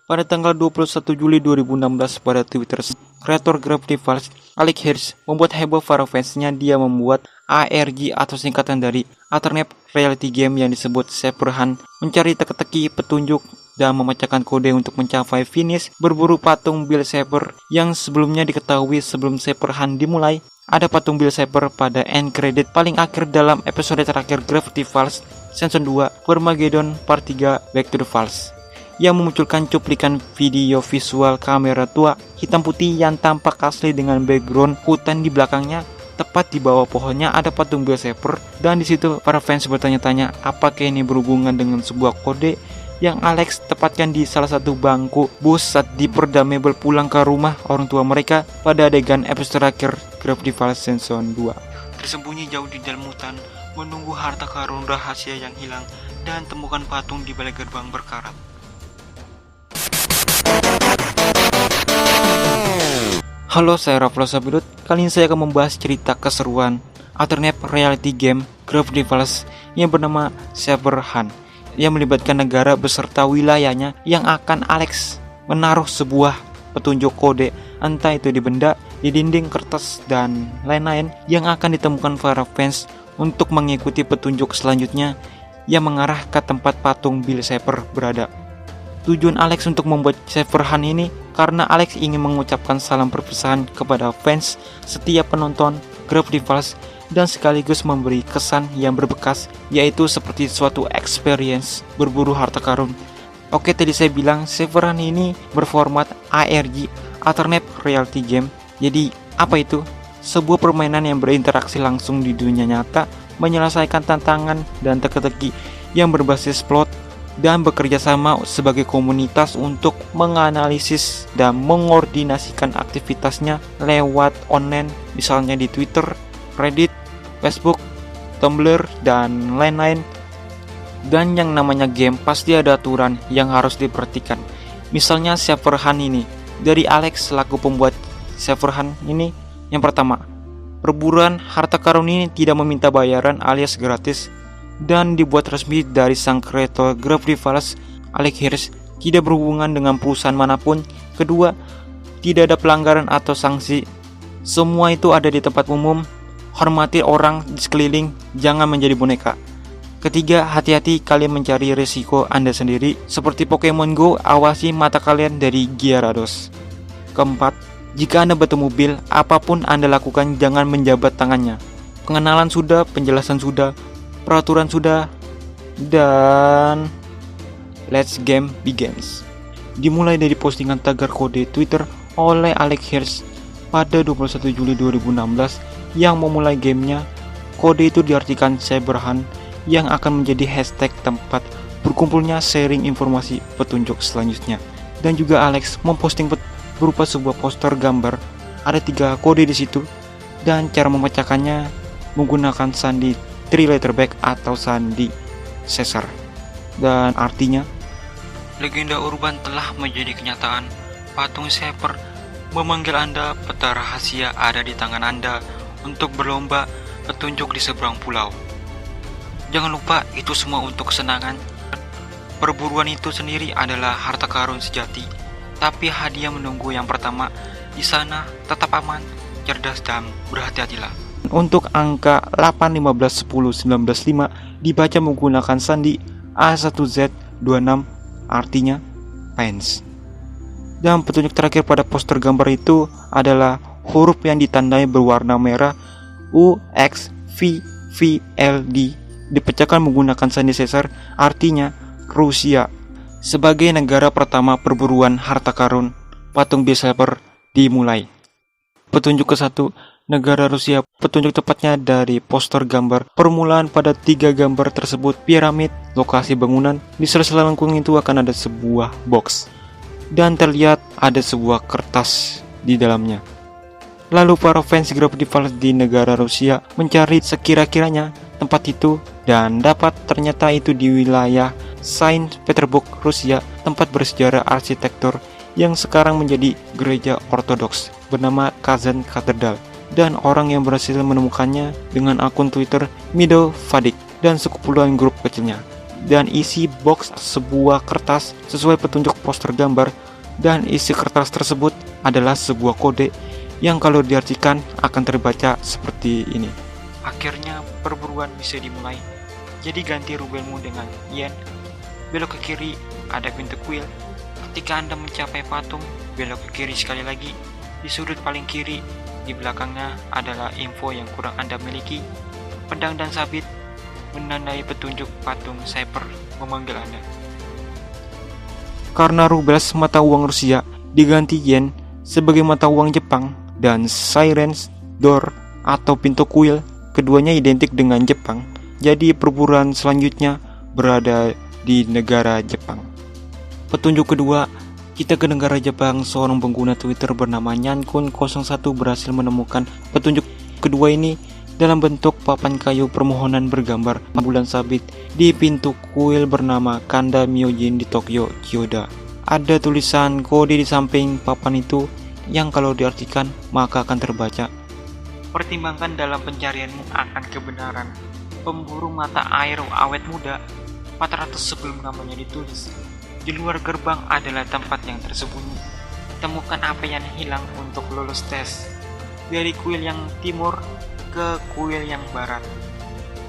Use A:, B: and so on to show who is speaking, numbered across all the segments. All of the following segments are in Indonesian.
A: Pada tanggal 21 Juli 2016 pada Twitter, kreator Gravity Falls, Alex Hirsch, membuat heboh para fansnya. Dia membuat ARG atau singkatan dari Alternate Reality Game yang disebut Saber Hunt, mencari teka-teki petunjuk dan memecahkan kode untuk mencapai finish berburu patung Bill Saber yang sebelumnya diketahui sebelum Saber Hunt dimulai. Ada patung Bill Saber pada end credit paling akhir dalam episode terakhir Gravity Falls Season 2 Armageddon Part 3 Back to the Falls, yang memunculkan cuplikan video visual kamera tua hitam putih yang tampak asli dengan background hutan di belakangnya. Tepat di bawah pohonnya ada patung Bill Saber, dan di situ para fans bertanya-tanya apakah ini berhubungan dengan sebuah kode yang Alex tepatkan di salah satu bangku bus saat diperdamai pulang ke rumah orang tua mereka pada adegan episode terakhir Gravity Falls Season 2. Tersembunyi jauh di dalam hutan, menunggu harta karun rahasia yang hilang, dan temukan patung di balik gerbang berkarat. Halo, saya Raflo Sabidut. Kali ini saya akan membahas cerita keseruan alternate reality game Gravity Falls yang bernama Saber Hunt, yang melibatkan negara beserta wilayahnya yang akan Alex menaruh sebuah petunjuk kode, entah itu di benda, di dinding, kertas, dan lain-lain yang akan ditemukan para fans untuk mengikuti petunjuk selanjutnya yang mengarah ke tempat patung Bill Saber berada. Tujuan Alex untuk membuat Saber Hunt ini karena Alex ingin mengucapkan salam perpisahan kepada fans setiap penonton Gravity Falls dan sekaligus memberi kesan yang berbekas, yaitu seperti suatu experience berburu harta karun. Oke, tadi saya bilang Saber Hunt ini berformat ARG, Alternate Reality Game. Jadi apa itu? Sebuah permainan yang berinteraksi langsung di dunia nyata, menyelesaikan tantangan dan teka-teki yang berbasis plot, dan bekerja sama sebagai komunitas untuk menganalisis dan mengordinasikan aktivitasnya lewat online, misalnya di Twitter, Reddit, Facebook, Tumblr, dan lain-lain. Dan yang namanya game pasti ada aturan yang harus diperhatikan. Misalnya Saber Hunt ini, dari Alex selaku pembuat Saber Hunt ini, yang pertama, perburuan harta karun ini tidak meminta bayaran alias gratis, dan dibuat resmi dari sang kreator Gravity Falls, Alex Hirsch, tidak berhubungan dengan perusahaan manapun. Kedua, tidak ada pelanggaran atau sanksi. Semua itu ada di tempat umum. Hormati orang di sekeliling, jangan menjadi boneka. Ketiga, hati-hati kalian mencari risiko Anda sendiri. Seperti Pokemon Go, awasi mata kalian dari Gyarados. Keempat, jika Anda bertemu Bill, apapun Anda lakukan jangan menjabat tangannya. Pengenalan sudah, penjelasan sudah, peraturan sudah, dan let's game begins. Dimulai dari postingan tagar kode Twitter oleh Alex Hirsch pada 21 Juli 2016 yang memulai gamenya. Kode itu diartikan Saber Hunt yang akan menjadi hashtag tempat berkumpulnya sharing informasi petunjuk selanjutnya. Dan juga Alex memposting berupa sebuah poster gambar. Ada 3 kode di situ, dan cara memecahkannya menggunakan sandi 3 letter back atau sandi Caesar. Dan artinya, legenda urban telah menjadi kenyataan. Patung Saber memanggil Anda, peta rahasia ada di tangan Anda untuk berlomba petunjuk di seberang pulau. Jangan lupa, itu semua untuk kesenangan. Perburuan itu sendiri adalah harta karun sejati, tapi hadiah menunggu. Yang pertama, di sana tetap aman, cerdas, dan berhati-hatilah. Untuk angka 8, 15, 10, 19, 5 dibaca menggunakan sandi A1Z26, artinya fans. Dan petunjuk terakhir pada poster gambar itu adalah huruf yang ditandai berwarna merah UXVVLD, dipecahkan menggunakan sandi Caesar, artinya Rusia. Sebagai negara pertama perburuan harta karun, patung Bill Saber dimulai. Petunjuk ke-1, negara Rusia. Petunjuk tepatnya dari poster gambar. Permulaan pada 3 gambar tersebut, piramid, lokasi bangunan. Di sela-sela lengkung itu akan ada sebuah box, dan terlihat ada sebuah kertas di dalamnya. Lalu para fans Gravity Falls di negara Rusia mencari sekira-kiranya tempat itu, dan dapat ternyata itu di wilayah Saint Petersburg, Rusia, tempat bersejarah arsitektur yang sekarang menjadi gereja ortodoks bernama Kazan Cathedral. Dan orang yang berhasil menemukannya dengan akun Twitter Mido Vadik dan sekumpulan grup kecilnya. dan isi box sebuah kertas sesuai petunjuk poster gambar, dan isi kertas tersebut adalah sebuah kode yang kalau diartikan akan terbaca seperti ini. Akhirnya perburuan bisa dimulai. Jadi ganti rubelmu dengan yen. Belok ke kiri, ada pintu kuil. Ketika Anda mencapai patung, belok ke kiri sekali lagi. Di sudut paling kiri, di belakangnya adalah info yang kurang Anda miliki. Pedang dan sabit menandai petunjuk patung Cypher memanggil Anda. Karena rubels mata uang Rusia diganti yen sebagai mata uang Jepang, dan Siren's Door atau pintu kuil keduanya identik dengan Jepang, jadi perburuan selanjutnya berada di negara Jepang. Petunjuk kedua, kita ke negara Jepang. Seorang pengguna Twitter bernama Nyankun01 berhasil menemukan petunjuk kedua ini dalam bentuk papan kayu permohonan bergambar bulan sabit di pintu kuil bernama Kanda Myojin di Tokyo, Kyoto. Ada tulisan kode di samping papan itu yang kalau diartikan maka akan terbaca. Pertimbangkan dalam pencarianmu akan kebenaran. Pemburu mata air awet muda 400 sebelum namanya ditulis. Di luar gerbang adalah tempat yang tersembunyi. Temukan apa yang hilang untuk lulus tes. Dari kuil yang timur ke kuil yang barat.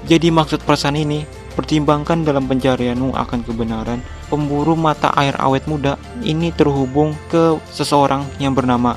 A: Jadi maksud pesan ini, pertimbangkan dalam pencarianmu akan kebenaran. Pemburu mata air awet muda ini terhubung ke seseorang yang bernama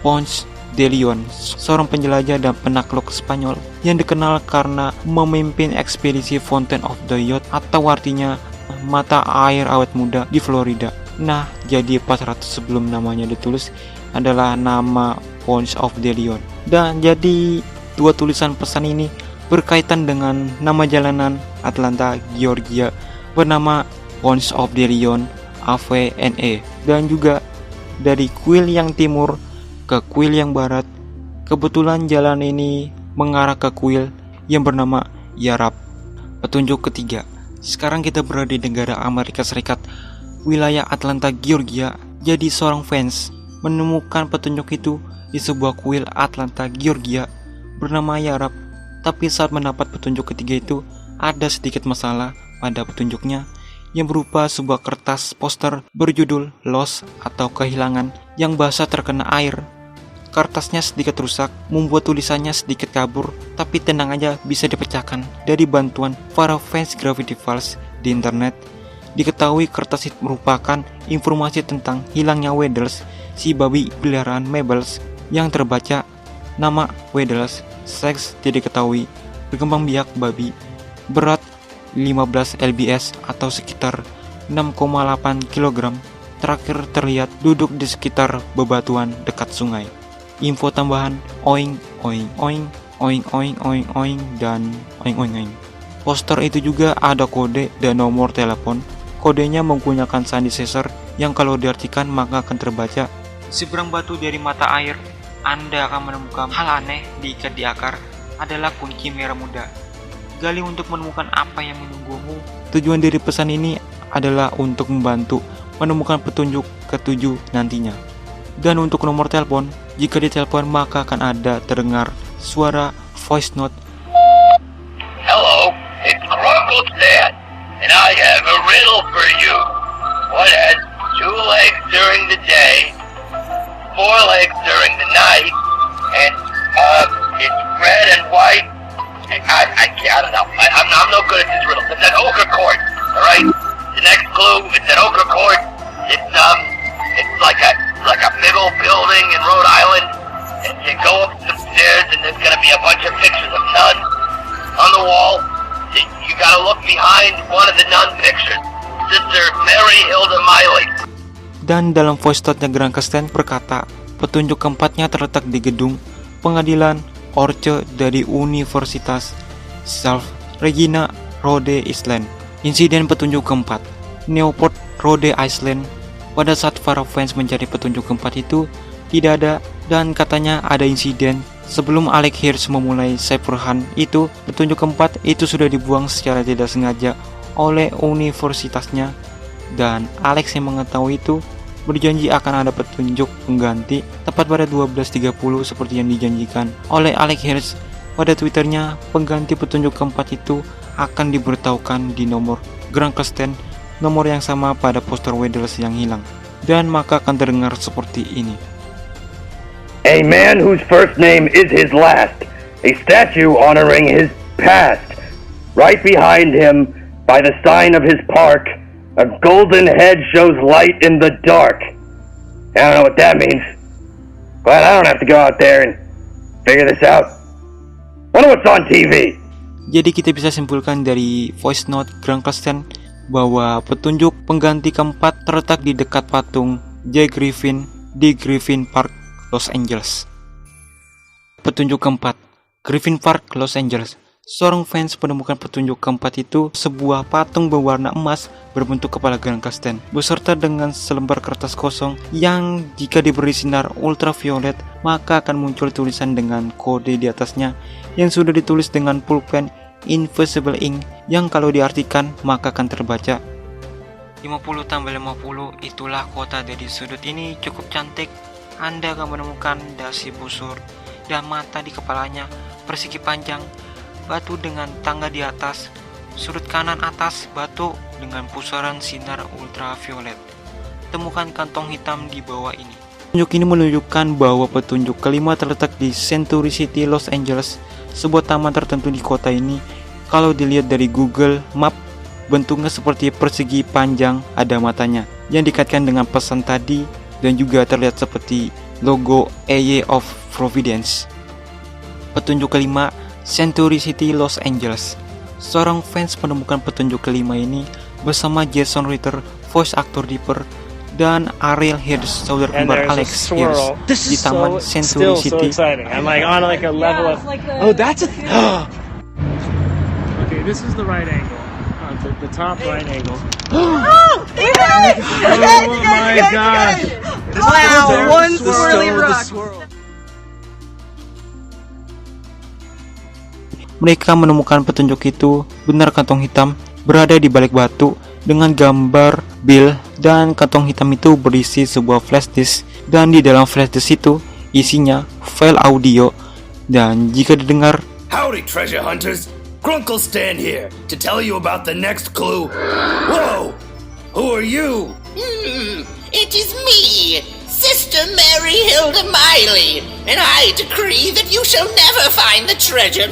A: Ponce de Leon, seorang penjelajah dan penakluk Spanyol yang dikenal karena memimpin ekspedisi Fountain of the Youth atau artinya mata air awet muda di Florida. Nah, jadi 400 sebelum namanya ditulis adalah nama Ponce of de Leon. Dan jadi dua tulisan pesan ini berkaitan dengan nama jalanan Atlanta, Georgia bernama Ponce of de Leon AVNE, dan juga dari kuil yang timur ke kuil yang barat. Kebetulan jalan ini mengarah ke kuil yang bernama Yarab. Petunjuk ketiga, sekarang kita berada di negara Amerika Serikat, wilayah Atlanta, Georgia. Jadi seorang fans menemukan petunjuk itu di sebuah kuil Atlanta, Georgia bernama Yarab. Tapi saat mendapat petunjuk ketiga itu ada sedikit masalah pada petunjuknya, yang berupa sebuah kertas poster berjudul Lost atau kehilangan yang basah terkena air. Kertasnya sedikit rusak, membuat tulisannya sedikit kabur, tapi tenang aja, bisa dipecahkan dari bantuan para fans Gravity Falls di internet. Diketahui kertas itu merupakan informasi tentang hilangnya Waddles, si babi peliharaan Mabels, yang terbaca nama Waddles, seks tidak diketahui, berkembang biak babi, berat 15 lbs atau sekitar 6,8 kg, terakhir terlihat duduk di sekitar bebatuan dekat sungai. Info tambahan oing oing oing oing oing oing oing dan oing oing oing. Poster itu juga ada kode dan nomor telepon. Kodenya menggunakan sandi Caesar yang kalau diartikan maka akan terbaca. Seberang batu dari mata air, Anda akan menemukan hal aneh diikat di akar, adalah kunci merah muda. Gali untuk menemukan apa yang menunggumu. Tujuan dari pesan ini adalah untuk membantu menemukan petunjuk ketujuh nantinya. Dan untuk nomor telepon, jika ditelepon maka akan ada terdengar suara voice note.
B: Hello, it's Grunkle's Dad, and I have a riddle for you. What has two legs during the day, four legs during the night, and it's red and white? I don't know. I'm no good at this riddle. It's an ochre court, all right? The next clue, it's an ochre court. It's like a big old building in Rhode Island. And you go up some stairs, and there's gonna be a bunch of pictures of nuns on the wall. You gotta look behind one of the nun pictures. Sister Mary Hilda Miley.
A: Dan dalam voice note-nya Grankesten berkata, petunjuk keempatnya terletak di gedung pengadilan Orce dari Universitas South Regina, Rhode Island. Insiden petunjuk keempat, Newport, Rhode Island. Pada saat para fans mencari petunjuk keempat itu tidak ada, dan katanya ada insiden sebelum Alex Hirsch memulai Cypher Hunt itu. Petunjuk keempat itu sudah dibuang secara tidak sengaja oleh universitasnya, dan Alex yang mengetahui itu berjanji akan ada petunjuk pengganti tepat pada 12.30 seperti yang dijanjikan oleh Alex Hirsch pada Twitternya. Pengganti petunjuk keempat itu akan diberitahukan di nomor Grand Crescent, nomor yang sama pada poster Weddles yang hilang. Dan maka akan terdengar seperti ini.
B: A man whose first name is his last, a statue honoring his past. Right behind him, by the sign of his park, a golden head shows light in the dark. I don't know what that means. Glad I don't have to go out there and figure this out. Wonder what's on TV.
A: Jadi kita bisa simpulkan dari voice note Grand Crescent bahwa petunjuk pengganti keempat terletak di dekat patung Jay Griffin di Griffin Park, Los Angeles. Petunjuk keempat, Griffin Park, Los Angeles. Seorang fans menemukan petunjuk keempat itu sebuah patung berwarna emas berbentuk kepala Grand Crescent beserta dengan selembar kertas kosong yang jika diberi sinar ultraviolet maka akan muncul tulisan dengan kode di atasnya yang sudah ditulis dengan pulpen invisible ink yang kalau diartikan maka akan terbaca 50 tambah 50, itulah kota dari sudut ini cukup cantik. Anda akan menemukan dasi busur dan mata di kepalanya, persegi panjang, batu dengan tangga di atas, sudut kanan atas batu dengan pusaran sinar ultraviolet. Temukan kantong hitam di bawah ini. Petunjuk ini menunjukkan bahwa petunjuk kelima terletak di Century City, Los Angeles, sebuah taman tertentu di kota ini. Kalau dilihat dari Google Map, bentuknya seperti persegi panjang, ada matanya, yang dikaitkan dengan pesan tadi, dan juga terlihat seperti logo Eye of Providence. Petunjuk kelima, Century City, Los Angeles. Seorang fans menemukan petunjuk kelima ini bersama Jason Ritter, voice actor Dipper, dan Ariel Hirsch, saudara kembar Alex Hirsch, di Taman Century City.
C: I'm like on like a level of. Oh, that's a. Okay, this is the right angle. The top right angle.
D: Oh, you got it!
C: Oh my god!
D: Wow, one swirly rock.
A: Mereka menemukan petunjuk itu, benar kantong hitam berada di balik batu dengan gambar Bill, dan kantong hitam itu berisi sebuah flash disk, dan di dalam flash disk itu isinya file audio, dan jika didengar,
B: Howdy, treasure hunters. Grunkle Stan here to tell you about the next clue. Whoa! Who are you?
E: It is me, Sister Mary Hilda Miley, and I decree that you shall never find the treasure.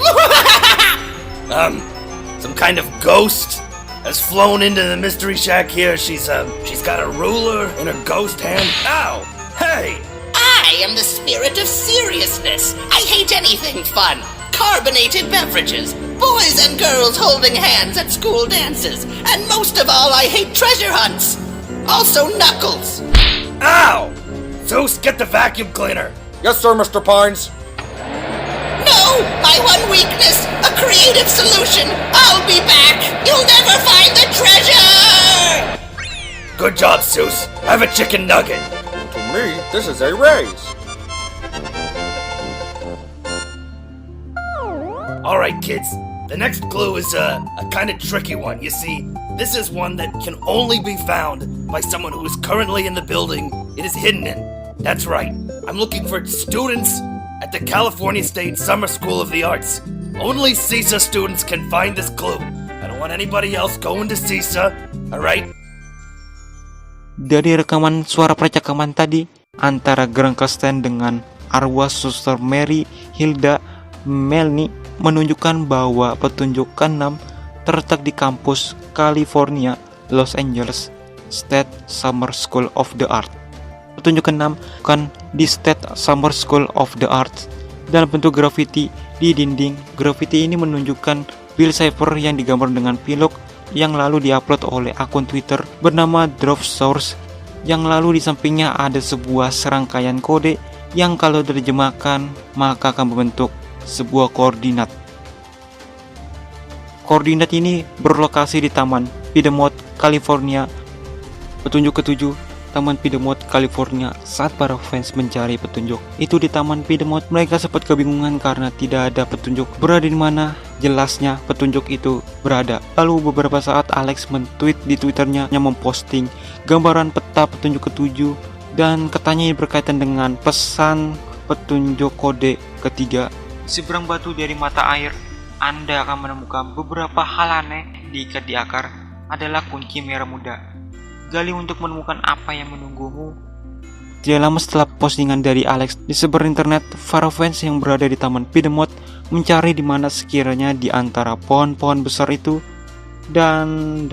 B: Some kind of ghost has flown into the mystery shack here. She's got a ruler in her ghost hand. Ow! Hey!
E: I am the spirit of seriousness. I hate anything fun. Carbonated beverages, boys and girls holding hands at school dances, and most of all, I hate treasure hunts. Also, Knuckles.
B: Ow! Zeus, get the vacuum cleaner. Yes, sir, Mr. Pines.
E: No, my one weakness, a creative solution. I'll be back. You'll never find the treasure.
B: Good job, Zeus. Have a chicken nugget.
F: To me, this is a raise.
B: Alright, kids. The next clue is a kind of tricky one. You see, this is one that can only be found by someone who is currently in the building it is hidden in. That's right. I'm looking for students at the California State Summer School of the Arts. Only CISA students can find this clue. I don't want anybody else going to CISA, alright?
A: dari rekaman suara percakapan tadi antara Grand Crescent dengan arwah Suster Mary Hilda Melny menunjukkan bahwa petunjuk ke-6 terletak di kampus California, Los Angeles State Summer School of the Arts. Petunjuk ke-6 kan di State Summer School of the Arts dalam bentuk grafiti di dinding. Grafiti ini menunjukkan Bill Cipher yang digambar dengan pilok yang lalu diupload oleh akun Twitter bernama Drop Source, yang lalu di sampingnya ada sebuah serangkaian kode yang kalau diterjemahkan maka akan membentuk sebuah koordinat. Koordinat ini berlokasi di Taman Piedmont, California. Petunjuk ke-7, Taman Piedmont, California. Saat para fans mencari petunjuk itu di Taman Piedmont, mereka sempat kebingungan karena tidak ada petunjuk berada di mana jelasnya petunjuk itu berada. Lalu beberapa saat Alex men-tweet di Twitternya yang memposting gambaran peta petunjuk ke-7 dan katanya berkaitan dengan pesan petunjuk kode ketiga. Seberang batu dari mata air Anda akan menemukan beberapa hal aneh diikat di akar adalah kunci merah muda. Gali untuk menemukan apa yang menunggumu. Tidak lama setelah postingan dari Alex disebar internet, para fans yang berada di Taman Piedmont mencari di mana sekiranya di antara pohon-pohon besar itu, dan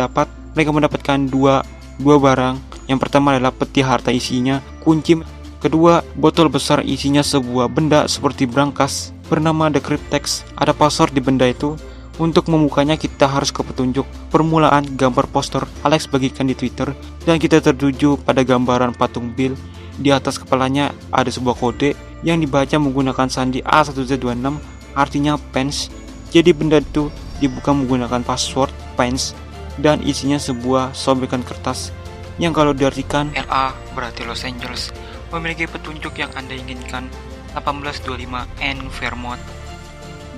A: mereka mendapatkan dua barang. Yang pertama adalah peti harta, isinya kunci. Kedua, botol besar isinya sebuah benda seperti brankas bernama The Cryptex. Ada password di benda itu. Untuk membukanya kita harus ke petunjuk permulaan gambar poster Alex bagikan di Twitter, dan kita tertuju pada gambaran patung Bill. Di atas kepalanya ada sebuah kode yang dibaca menggunakan sandi A1Z26, artinya pants. Jadi benda itu dibuka menggunakan password pants, dan isinya sebuah sobekan kertas yang kalau diartikan LA berarti Los Angeles, memiliki petunjuk yang Anda inginkan. 1825 N Vermont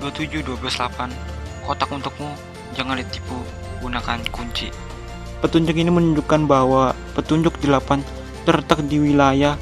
A: 27228. Kotak untukmu, jangan ditipu, gunakan kunci. Petunjuk ini menunjukkan bahwa petunjuk 8 terletak di wilayah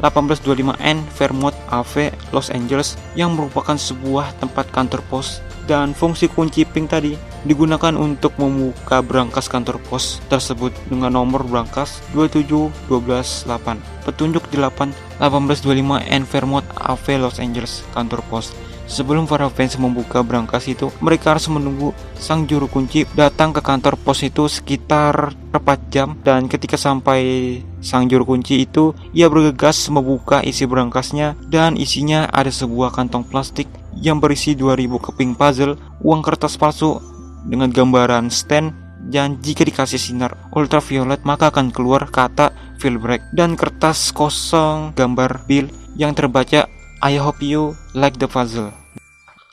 A: 1825N Vermont Ave, Los Angeles, yang merupakan sebuah tempat kantor pos, dan fungsi kunci pink tadi digunakan untuk membuka brankas kantor pos tersebut dengan nomor brankas 27128. Petunjuk 8 1825N Vermont Ave, Los Angeles, kantor pos. Sebelum para fans membuka brankas itu, mereka harus menunggu sang juru kunci datang ke kantor pos itu sekitar 4 jam, dan ketika sampai sang juru kunci itu, ia bergegas membuka isi brankasnya, dan isinya ada sebuah kantong plastik yang berisi 2000 keping puzzle, uang kertas palsu dengan gambaran stand, dan jika dikasih sinar ultraviolet maka akan keluar kata jailbreak, dan kertas kosong gambar Bill yang terbaca I hope you like the puzzle.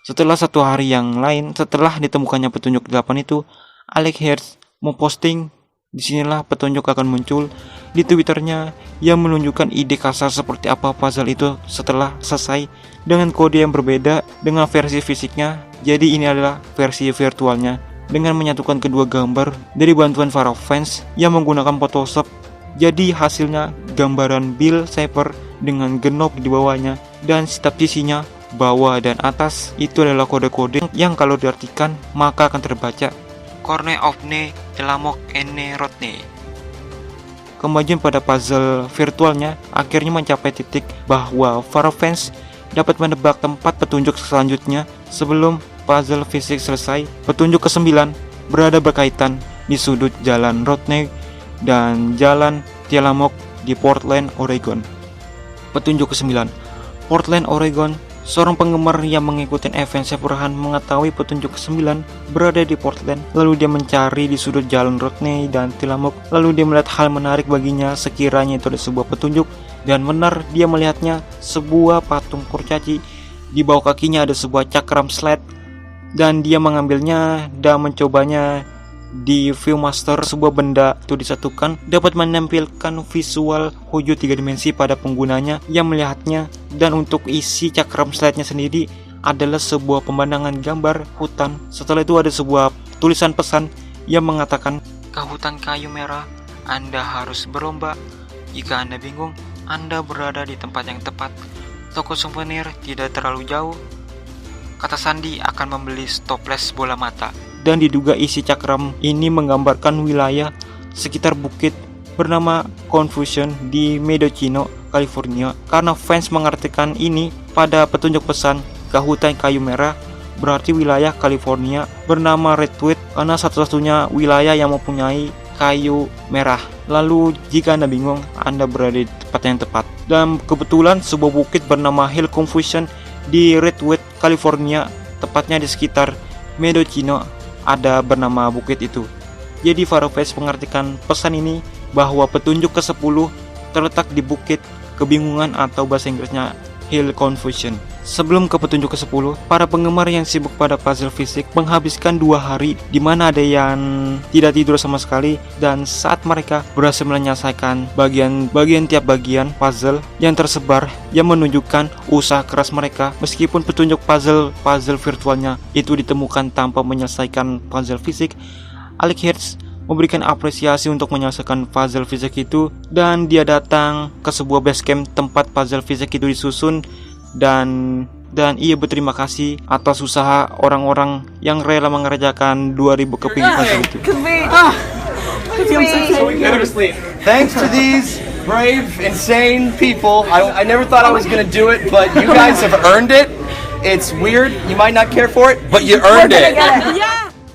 A: Setelah satu hari yang lain, setelah ditemukannya petunjuk 8 itu, Alex Hertz memposting, disinilah petunjuk akan muncul di Twitternya yang menunjukkan ide kasar seperti apa puzzle itu setelah selesai, dengan kode yang berbeda dengan versi fisiknya. Jadi ini adalah versi virtualnya dengan menyatukan kedua gambar dari bantuan para fans yang menggunakan Photoshop. Jadi hasilnya gambaran Bill Cipher dengan genop di bawahnya, dan setiap sisinya bawah dan atas itu adalah kode-kode yang kalau diartikan maka akan terbaca Corne Ovne Telamok Ene Rotne. Kemajuan pada puzzle virtualnya akhirnya mencapai titik bahwa para fans dapat menebak tempat petunjuk selanjutnya sebelum puzzle fisik selesai. Petunjuk ke-9 berada berkaitan di sudut jalan Rotne dan jalan Tillamook di Portland, Oregon. Petunjuk ke-9, Portland, Oregon. Seorang penggemar yang mengikuti event Sepurahan mengetahui petunjuk ke-9 berada di Portland. Lalu dia mencari di sudut jalan Rodney dan Tillamook. Lalu dia melihat hal menarik baginya sekiranya itu ada sebuah petunjuk. Dan benar dia melihatnya, sebuah patung kurcaci. Di bawah kakinya ada sebuah cakram sled. Dan dia mengambilnya dan mencobanya di Viewmaster. Sebuah benda itu disatukan dapat menampilkan visual wujud 3 dimensi pada penggunanya yang melihatnya, dan untuk isi cakram slide-nya sendiri adalah sebuah pemandangan gambar hutan. Setelah itu ada sebuah tulisan pesan yang mengatakan, ke hutan kayu merah Anda harus berlomba. Jika Anda bingung, Anda berada di tempat yang tepat. Toko souvenir tidak terlalu jauh. Kata sandi akan membeli stoples bola mata. Dan diduga isi cakram ini menggambarkan wilayah sekitar bukit bernama Confusion di Mendocino, California. Karena fans mengartikan ini pada petunjuk pesan ke hutan kayu merah berarti wilayah California bernama Redwood karena satu-satunya wilayah yang mempunyai kayu merah. Lalu jika Anda bingung, Anda berada di tempat yang tepat. Dan kebetulan sebuah bukit bernama Hill Confusion di Redwood, California, tepatnya di sekitar Mendocino, ada bernama bukit itu. Jadi para fans mengartikan pesan ini bahwa petunjuk ke-10 terletak di bukit kebingungan atau bahasa Inggrisnya Hill Confusion. Sebelum ke petunjuk ke-10, para penggemar yang sibuk pada puzzle fisik menghabiskan 2 hari di mana ada yang tidak tidur sama sekali, dan saat mereka berhasil menyelesaikan bagian tiap bagian puzzle yang tersebar yang menunjukkan usaha keras mereka. Meskipun petunjuk puzzle virtualnya itu ditemukan tanpa menyelesaikan puzzle fisik, Alex Hertz memberikan apresiasi untuk menyelesaikan puzzle fisik itu, dan dia datang ke sebuah base camp tempat puzzle fisik itu disusun, dan dan ia berterima kasih atas usaha orang-orang yang rela mengerjakan 2000 keping puzzle itu.
G: Thanks to these brave, insane people, I never thought I was gonna do it, but you guys have earned it. It's weird, you might not care for it, but you earned it.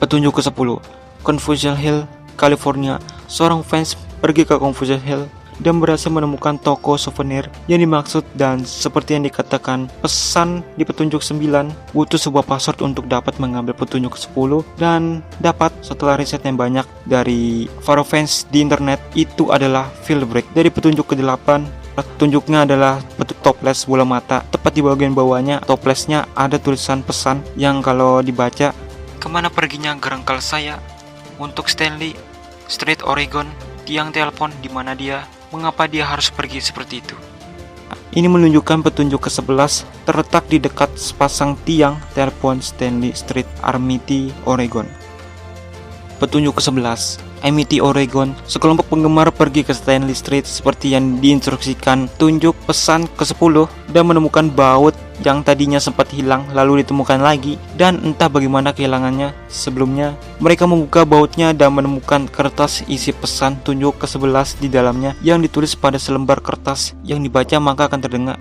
A: Petunjuk ke-10, Confusion Hill, California. Seorang fans pergi ke Confusion Hill dan berhasil menemukan toko souvenir yang dimaksud, dan seperti yang dikatakan pesan di petunjuk 9, butuh sebuah password untuk dapat mengambil petunjuk ke-10, dan dapat setelah riset yang banyak dari para fans di internet. Itu adalah field break. Dari petunjuk ke-8, petunjuknya adalah toples bola mata. Tepat di bagian bawahnya toplesnya ada tulisan pesan yang kalau dibaca, kemana perginya gerengkel saya? Untuk Stanley, Street Oregon. Tiang telepon di mana dia? Mengapa dia harus pergi seperti itu? Ini menunjukkan petunjuk ke-11 terletak di dekat sepasang tiang telepon Stanley Street, Amity, Oregon. Petunjuk ke-11, Amity, Oregon. Sekelompok penggemar pergi ke Stanley Street seperti yang diinstruksikan. Tunjuk pesan ke-10 dan menemukan baut yang tadinya sempat hilang lalu ditemukan lagi, dan entah bagaimana kehilangannya sebelumnya. Mereka membuka bautnya dan menemukan kertas isi pesan tunjuk ke-11 di dalamnya yang ditulis pada selembar kertas. Yang dibaca maka akan terdengar,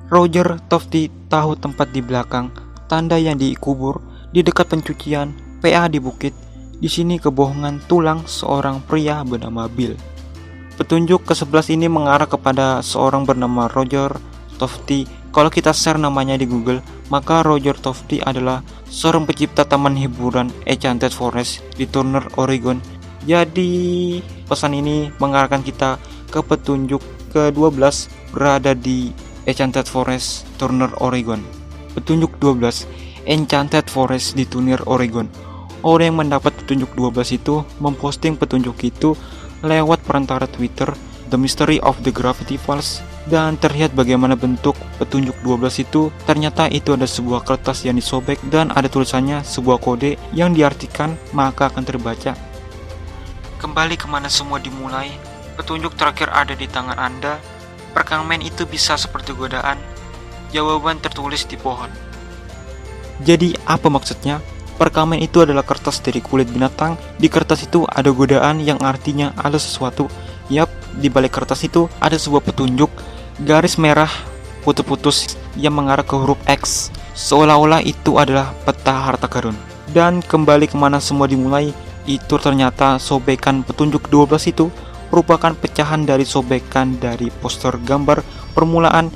A: Roger Tofty tahu tempat di belakang, tanda yang dikubur di dekat pencucian, PA di bukit. Di sini kebohongan tulang seorang pria bernama Bill. Petunjuk ke-11 ini mengarah kepada seorang bernama Roger Tofty. Kalau kita share namanya di Google, maka Roger Tofty adalah seorang pencipta taman hiburan Enchanted Forest di Turner, Oregon. Jadi pesan ini mengarahkan kita ke petunjuk ke-12 berada di Enchanted Forest, Turner, Oregon. Petunjuk 12, Enchanted Forest di Turner, Oregon. Orang yang mendapat petunjuk 12 itu memposting petunjuk itu lewat perantara Twitter, The Mystery of the Gravity Falls, dan terlihat bagaimana bentuk petunjuk 12 itu. Ternyata itu ada sebuah kertas yang disobek dan ada tulisannya sebuah kode yang diartikan maka akan terbaca, kembali kemana semua dimulai. Petunjuk terakhir ada di tangan Anda. Perkamen itu bisa seperti godaan. Jawaban tertulis di pohon. Jadi apa maksudnya? Perkamen itu adalah kertas dari kulit binatang. Di kertas itu ada godaan yang artinya ada sesuatu. Yap, di balik kertas itu ada sebuah petunjuk garis merah putus-putus yang mengarah ke huruf X, seolah-olah itu adalah peta harta karun. Dan kembali kemana semua dimulai, itu ternyata sobekan petunjuk 12 itu merupakan pecahan dari sobekan dari poster gambar permulaan.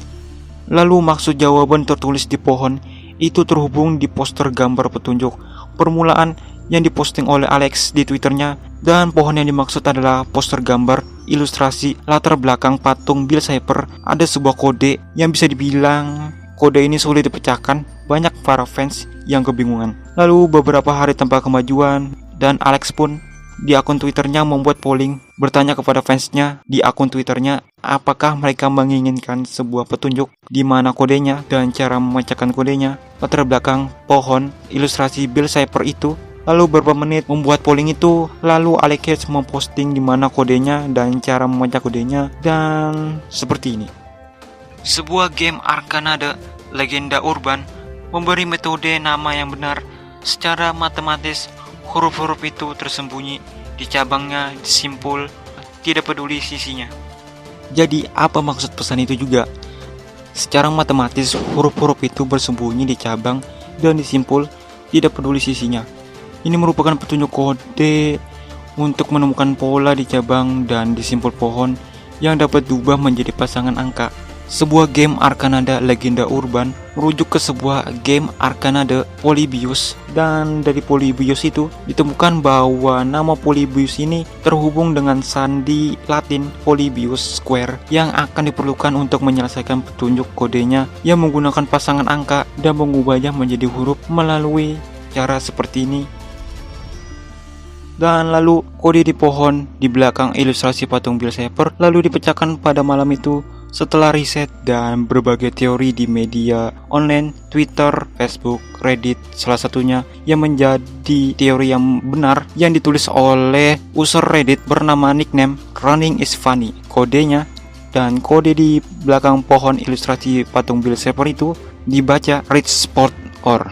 A: Lalu maksud jawaban tertulis di pohon itu terhubung di poster gambar petunjuk permulaan yang diposting oleh Alex di Twitternya, dan pohon yang dimaksud adalah poster gambar ilustrasi latar belakang patung Bill Cipher. Ada sebuah kode yang bisa dibilang kode ini sulit dipecahkan. Banyak para fans yang kebingungan. Lalu beberapa hari tanpa kemajuan, dan Alex pun di akun Twitternya membuat polling, bertanya kepada fansnya di akun Twitternya apakah mereka menginginkan sebuah petunjuk di mana kodenya dan cara memecahkan kodenya. Latar belakang pohon ilustrasi Bill Cipher itu. Lalu beberapa menit membuat polling itu, lalu Alex memposting di mana kodenya dan cara memecah kodenya, dan seperti ini. Sebuah game Arcanade legenda urban memberi metode nama yang benar. Secara matematis, huruf-huruf itu tersembunyi di cabangnya, disimpul, tidak peduli sisinya. Jadi apa maksud pesan itu juga? Secara matematis, huruf-huruf itu bersembunyi di cabang dan disimpul, tidak peduli sisinya. Ini merupakan petunjuk kode untuk menemukan pola di cabang dan disimpul pohon yang dapat diubah menjadi pasangan angka. Sebuah game Arcanade legenda urban merujuk ke sebuah game Arcanade Polybius, dan dari Polybius itu ditemukan bahwa nama Polybius ini terhubung dengan sandi Latin Polybius Square yang akan diperlukan untuk menyelesaikan petunjuk kodenya yang menggunakan pasangan angka dan mengubahnya menjadi huruf melalui cara seperti ini. Dan lalu kode di pohon di belakang ilustrasi patung Bill Cipher lalu dipecahkan pada malam itu. Setelah riset dan berbagai teori di media online, Twitter, Facebook, Reddit salah satunya yang menjadi teori yang benar yang ditulis oleh user Reddit bernama nickname Running is Funny. Kodenya Dan kode di belakang pohon ilustrasi patung Bill Shaper itu dibaca Ridgeport Or.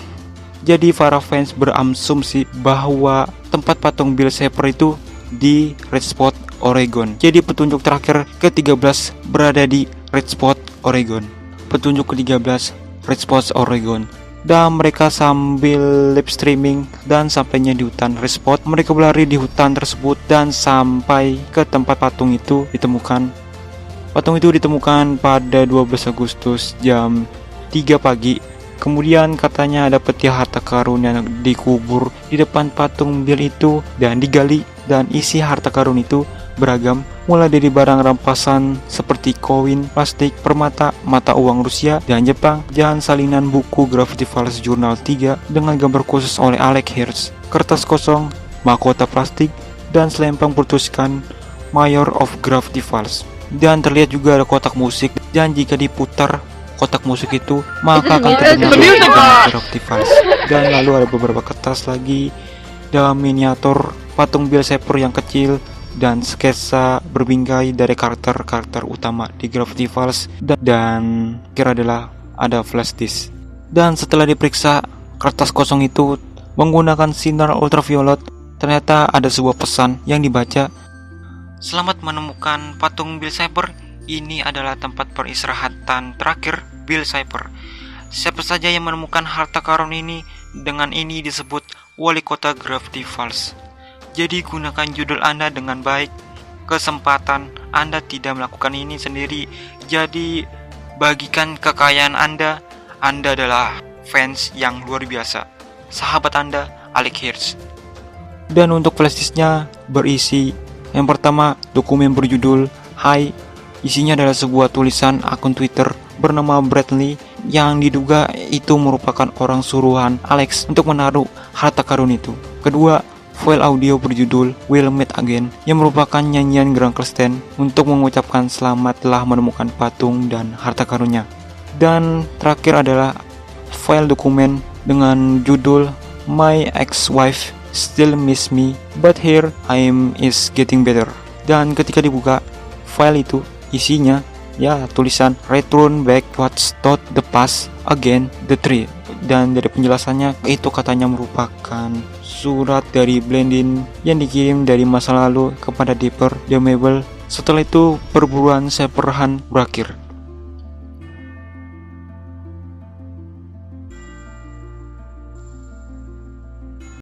A: Jadi para fans berasumsi bahwa tempat patung Bill Shaper itu di Ridgeport, Oregon. Jadi petunjuk terakhir ke-13 berada di Ridgeport, Oregon. Petunjuk ke-13 Ridgeport, Oregon. Dan mereka sambil live streaming dan sampainya di hutan Ridgeport, mereka berlari di hutan tersebut dan sampai ke tempat patung itu ditemukan. Patung itu ditemukan pada 12 Agustus jam 3 pagi. Kemudian katanya ada peti harta karun yang dikubur di depan patung Bill itu dan digali, dan isi harta karun itu beragam, mulai dari barang rampasan seperti koin, plastik, permata, mata uang Rusia dan Jepang, dan salinan buku Gravity Falls Jurnal 3 dengan gambar khusus oleh Alex Hirsch, kertas kosong, mahkota plastik, dan selempang bertuliskan Mayor of Gravity Falls. Dan terlihat juga ada kotak musik, dan jika diputar kotak musik itu maka akan terdengar Gravity Falls. Dan lalu ada beberapa kertas lagi dalam miniatur patung Bill Shaper yang kecil dan sketsa berbingkai dari karakter-karakter utama di Gravity Falls, dan kira adalah ada flash disk. Dan setelah diperiksa kertas kosong itu menggunakan sinar ultraviolet, ternyata ada sebuah pesan yang dibaca, "Selamat menemukan patung Bill Shaper. Ini adalah tempat peristirahatan terakhir Bill Shaper. Siapa saja yang menemukan harta karun ini, dengan ini disebut wali kota Gravity Falls. Jadi gunakan judul Anda dengan baik. Kesempatan Anda tidak melakukan ini sendiri. Jadi bagikan kekayaan Anda. Anda adalah fans yang luar biasa. Sahabat Anda, Alex Hirsch." Dan untuk flashdisknya berisi yang pertama dokumen berjudul Hi. Isinya adalah sebuah tulisan akun Twitter bernama Bradley yang diduga itu merupakan orang suruhan Alex untuk menaruh harta karun itu. Kedua, file audio berjudul We'll Meet Again yang merupakan nyanyian Grant Kirsten untuk mengucapkan selamat telah menemukan patung dan harta karunnya. Dan terakhir adalah file dokumen dengan judul My Ex-Wife Still Miss Me But Here I Am Is Getting Better. Dan ketika dibuka file itu isinya ya tulisan Return Back What's Thought the Past Again the Tree. Dan dari penjelasannya itu katanya merupakan surat dari Blendin yang dikirim dari masa lalu kepada Dipper the Mabel. Setelah itu perburuan Shaper Hunt berakhir.